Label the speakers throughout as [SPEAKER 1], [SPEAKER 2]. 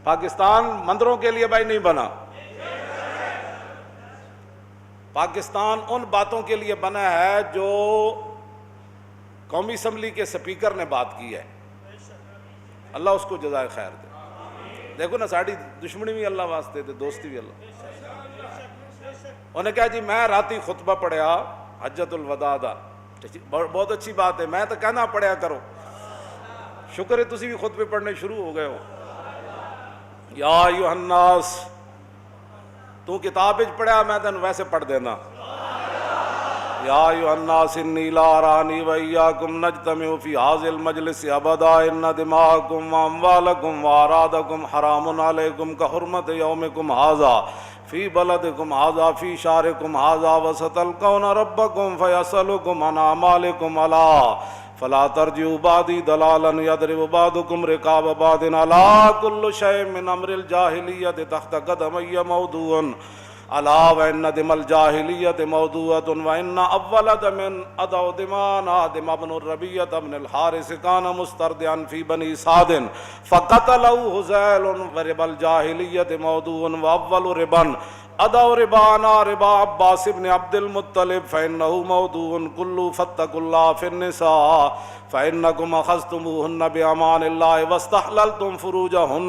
[SPEAKER 1] پاکستان مندروں کے لیے بھائی نہیں بنا، پاکستان ان باتوں کے لیے بنا ہے جو قومی اسمبلی کے سپیکر نے بات کی ہے، اللہ اس کو جزائے خیر دے۔ دیکھو نا ساڑی دشمنی بھی اللہ واسطے دے، دوستی بھی اللہ۔ انہیں کہا جی میں راتی خطبہ پڑھیا حجت الوداع دا، بہت اچھی بات ہے، میں تو کہنا پڑھیا کرو، شکر ہے تسی بھی خطبے پڑھنے شروع ہو گئے ہو۔ یا ایھا الناس، تو کتاب وچ پڑھیا میں تینوں ویسے پڑھ دینا۔ یا ایھا الناس انی لا ارانی وایاکم نجتمع فی ھذا المجلس ابدا ان دماءکم واموالکم واعراضکم حرام علیکم کحرمت یومکم ھذا فی بلدکم ھذا فی شہرکم ھذا وستلقون ربکم فیسألکم عن اعمالکم الا فلا ترجعوا بعدی ضلالا یضرب بعضکم رقاب بعض الا کل شیء من امر الجاہلیۃ تحت قدمی موضوع الا وان دم الجاہلیۃ موضوعۃ وان اول دم ادعو دمان آدم ابن الربیعۃ ابن الحارث کان مسترضعا فی بنی سعد فقتلوا حذیل ورب الجاہلیۃ موضوع واول ربا ادعو ربانا ربا عباس بن عبد المطلب فانه موضوع كل فاتقوا الله في النساء فانكم اخذتموهن بامان الله واستحللتم فروجهن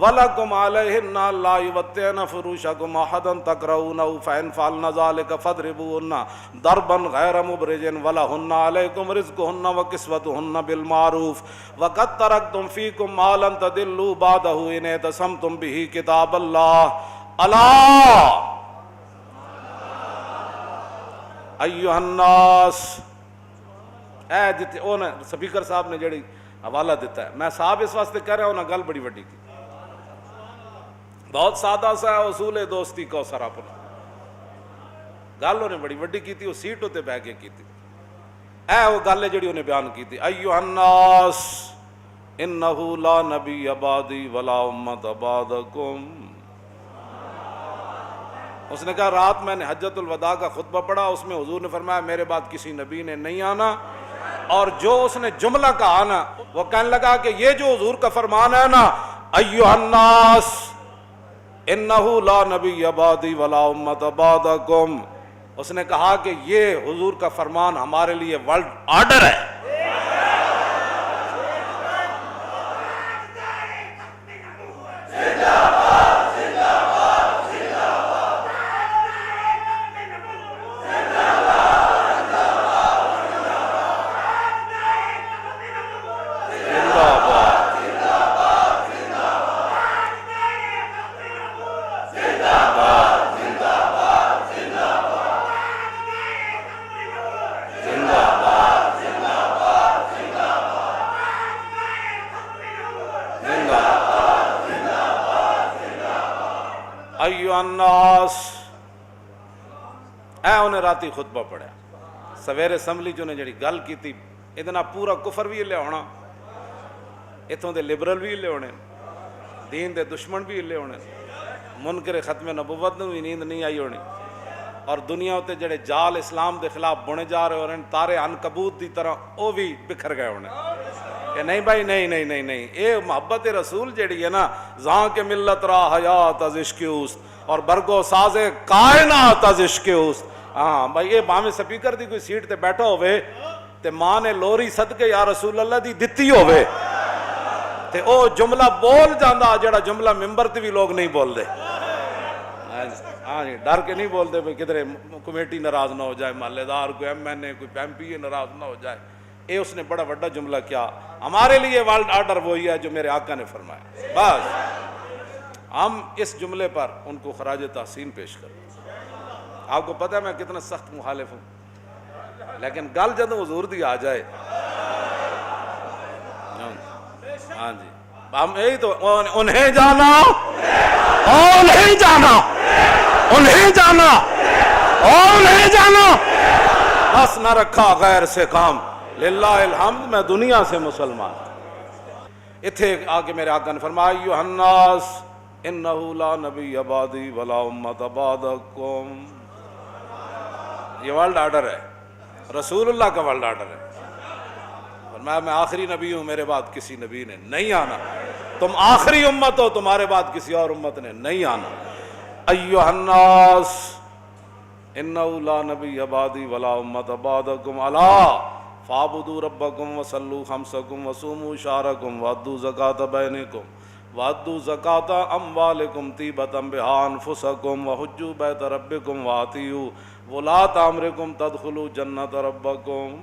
[SPEAKER 1] وَلَكُمْ عَلَيْهِنَّ لَا يُوَتِّعْنَ فُرُوشَكُمْ أَحَدًا تَكْرَهُونَهُ فَإِنْ فَعَلْنَ ذَلِكَ فَاضْرِبُوهُنَّ ضَرْبًا غَيْرَ مُبْرِجٍ وَلَهُنَّ عَلَيْكُمْ رِزْقُهُنَّ وَكِسْوَتُهُنَّ بِالْمَعْرُوفِ وَقَدْ تَرَكْتُمْ فِيكُمْ مَا لَن تَضِلُّوا بَعْدَهُ إِنِ اعْتَصَمْتُمْ بِهِ كِتَابَ اللَّهِ أَلَا أَيُّهَا النَّاسُ۔ اے جتنے وہ سپیکر صاحب نے جڑی حوالہ دیتا ہے، میں صاحب اس واسطے کہہ رہا ہوں نا، گل بڑی وڈی کی، بہت سادہ سا ہے اصول دوستی کوثر اپنا، گل انہیں بڑی وڈی کی تھی، وہ سیٹ ہوتے بہ کے کی تھی، اے وہ گل ہے جڑی انہیں بیان کی تھی۔ ایھا الناس انہ لا نبی بعدی ولا امت بعدکم۔ اس نے کہا رات میں نے حجت الوداع کا خطبہ پڑھا، اس میں حضور نے فرمایا میرے بعد کسی نبی نے نہیں آنا، اور جو اس نے جملہ کہا نا وہ کہنے لگا کہ یہ جو حضور کا فرمان ہے نا ایھا الناس انہ لا نبی بعدی ولا امت بعدکم، اس نے کہا کہ یہ حضور کا فرمان ہمارے لیے ورلڈ آرڈر ہے۔ ایھا الناس، اے انہیں راتی خطبہ پڑھا، سویرے اسمبلی چ انہیں جڑی گل کی تھی، اتنا پورا کفر بھی لے ہونا، اتوں دے لبرل بھی لے ہونے، دین دے دشمن بھی لے ہونے، منکر ختم نبوت نو بھی نیند نہیں آئی ہونی، اور دنیا ہوتے جڑے جال اسلام دے خلاف بنے جا رہے ہونے، تارے عنکبوت دی طرح وہ بھی بکھر گئے ہونے کہ نہیں بھائی نہیں، اے محبت رسول جڑی ہے نا، زاں کے ملت را حیات از عشق اوست اور برگو ساز کائنات از عشق اوست۔ ہاں بھائی یہ باویں سپیکر دی کوئی سیٹ تے بیٹھا ہوئے تے ماں نے لوری صدقے یا رسول اللہ دی دتی ہوئے تے او جملہ بول جاندہ جڑا جملہ ممبر تے بھی لوگ نہیں بول دے، ہاں جی ڈر کے نہیں بولتے بھائی کدھر کمیٹی ناراض نہ ہو جائے، محلے دار کوئی ایم این اے کوئی ایم پی اے ناراض نہ ہو جائے۔ اے اس نے بڑا بڑا جملہ کیا، ہمارے لیے ورلڈ آرڈر وہی ہے جو میرے آقا نے فرمایا، بس ہم اس جملے پر ان کو خراج تحسین پیش کریں۔ آپ کو پتہ ہے میں کتنا سخت مخالف ہوں، لیکن گل جب حضور دی آ جائے، ہاں جی ہم یہی تو انہیں جانا اور نہیں جانا، انہیں جانا اور نہیں جانا، بس نہ رکھا غیر سے کام، للہ الحمد میں دنیا سے مسلمان۔ اتھے آگے میرے آقا نے فرمایا ایھا الناس انہ لا نبی بعدی ولا امت بعدکم، یہ ورلڈ آرڈر ہے، رسول اللہ کا ورلڈ آرڈر ہے، فرمایا میں آخری نبی ہوں، میرے بعد کسی نبی نے نہیں آنا۔ تم آخری امت ہو، تمہارے بعد کسی اور امت نے نہیں آنا۔ ایھا الناس انہ لا نبی بعدی ولا امت بعدکم الا فاعبدوا ربکم وصلوا خمسکم وصوموا شہرکم وادوا زکاۃ بینکم وادوا زکاۃ اموالکم طیبۃ بہا انفسکم وحجوا بیت ربکم واطیعوا ولاۃ امرکم تدخلوا جنۃ ربکم۔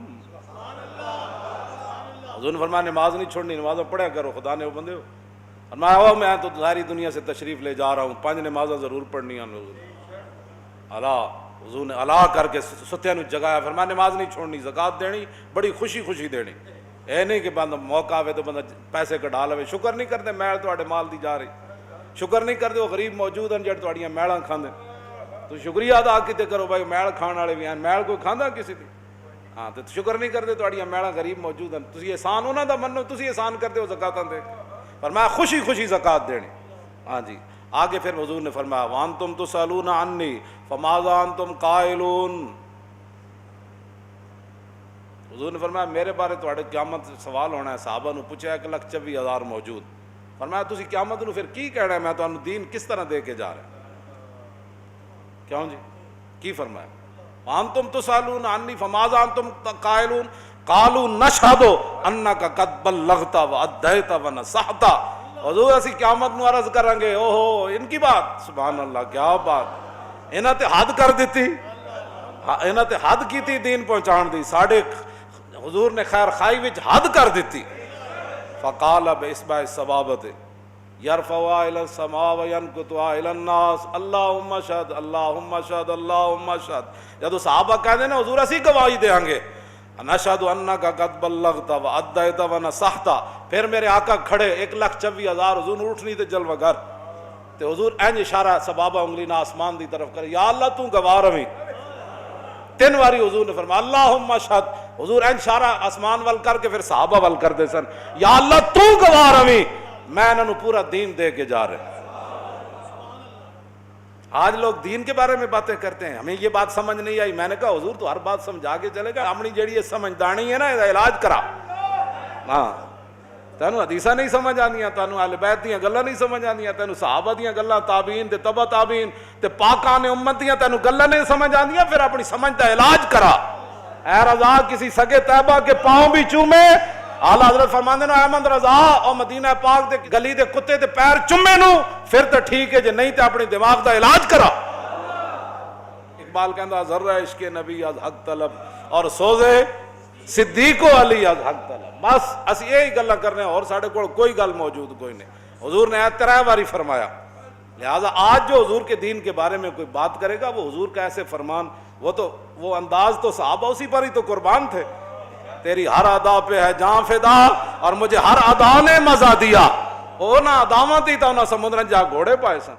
[SPEAKER 1] حضور نے فرمایا نماز نہیں چھوڑنی، نمازیں پڑھا کرو، خدا نے وہ بندے ہو۔ فرمایا میں تو ساری دنیا سے تشریف لے جا رہا ہوں، 5 نمازیں ضرور پڑھنی ہیں۔ اللہ حضور نے اللہ کر کے ستیاں نو جگایا، فرمایا نماز نہیں چھوڑنی، زکات دینی، بڑی خوشی خوشی دینی، اے نہیں کہ بندہ موقع آوے تو بندہ پیسے کٹا لے۔ شکر نہیں کرتے میل تواڈے مال دی جا رہی، شکر نہیں کرتے وہ غریب موجود ہیں جڑے تواڈیاں میلاں کھاندے، تو شکریہ ادا کیتے کرو بھائی، میل کھان والے بھی ہیں، میل کوئی کھاندا کسی دی؟ ہاں تو شکر نہیں کرتے تواڈیاں میلاں غریب موجود ہیں، تسی احسان انہاں دا منو، تسی احسان کرتے ہو زکاتاں دے۔ فرمایا خوشی خوشی زکات دینی۔ ہاں جی آگے پھر حضور نے فرمایا وانتم تسألون عنی فماذا انتم قائلون۔ حضور نے فرمایا میرے بارے تواڈے قیامت سوال ہونا ہے۔ صحابہ نو پوچھا 1,24,000 موجود، فرمایا تسی قیامت نو پھر کی کہنا ہے، میں تانوں دین کس طرح دے کے جا رہا ہوں؟ کیوں جی کی فرمایا وانتم تسألون عنی فماذا انتم قائلون قالوا نشہد انک قد بلغت وادیت ونصحت۔ حضور اسی قیامت نو عرض کریں گے اوہو ان کی بات، سبحان اللہ کیا بات، انہاں تے حد کر دیتی، انہاں تے حد کیتی دین پہنچان دی، ساڑھے حضور نے خیر خائی وچ حد کر دیتی۔ فقال باصبع السبابۃ یرفعها الی السماء وینکتها الی الناس اللہم اشہد اللہم اشہد اللہم اشہد۔ جدو صحابہ کہتے ہیں نا حضور اسی گواہی دیں گے نشہد انک قد بلغت وادیت ونصحت، پھر میرے آقا کھڑے 1,24,000 حضور اٹھنی تے جلوہ گر تے حضور اینج اشارہ سبابہ انگلی نہ آسمان دی طرف کرے، یا اللہ تو گواہ رہی۔ 3 واری حضور نے فرمایا اللہم اشہد، حضور اینج اشارہ آسمان وال کر کے پھر صحابہ وال کر دے سن، یا اللہ تو گواہ رہی میں انہوں پورا دین دے کے جا رہے۔ آج لوگ دین کے بارے میں باتیں کرتے ہیں، ہمیں یہ بات سمجھ نہیں آئی، میں نے کہا حضور تو ہر بات سمجھا کے چلے گا، اپنی جڑی یہ سمجھدانی ہے نا یہ علاج کرا۔ ہاں تینوں حدیثاں نہیں سمجھ آندیاں، تینوں اہل بیت دیاں گلاں نہیں سمجھ آندیاں، تینوں صحابہ دیاں گلاں، تابعین تے تبع تابعین تے پاکان امت دیاں تینوں گلاں نہیں سمجھ آندیاں، پھر اپنی سمجھ دا علاج کرا۔ اے رضا کسی سگے طیبہ کے پاؤں بھی چومے، اعلیٰ حضرت فرماندے نے احمد رضا او مدینہ پاک دے گلی دے کتے دے پیر چومے نو پھر تو ٹھیک ہے، جے نہیں تے اپنی دماغ دا علاج کرا۔ اقبال کہندا ذرہ عشق نبی از حق طلب اور سوزے صدیق و علی از حق طلب۔ بس اسی یہی گلاں کرنے اور ساڈے کول کوئی گل موجود کوئی نہیں۔ حضور نے 3 باری فرمایا، لہذا آج جو حضور کے دین کے بارے میں کوئی بات کرے گا وہ حضور کا ایسے فرمان، وہ انداز تو صحابہ اسی پر ہی تو قربان تھے۔ تیری ہر ادا پہ ہے جان فدا اور مجھے ہر ادا نے مزہ دیا، وہ نہ اداواں تھی تو نہ سمندرن جا گھوڑے پائے سن۔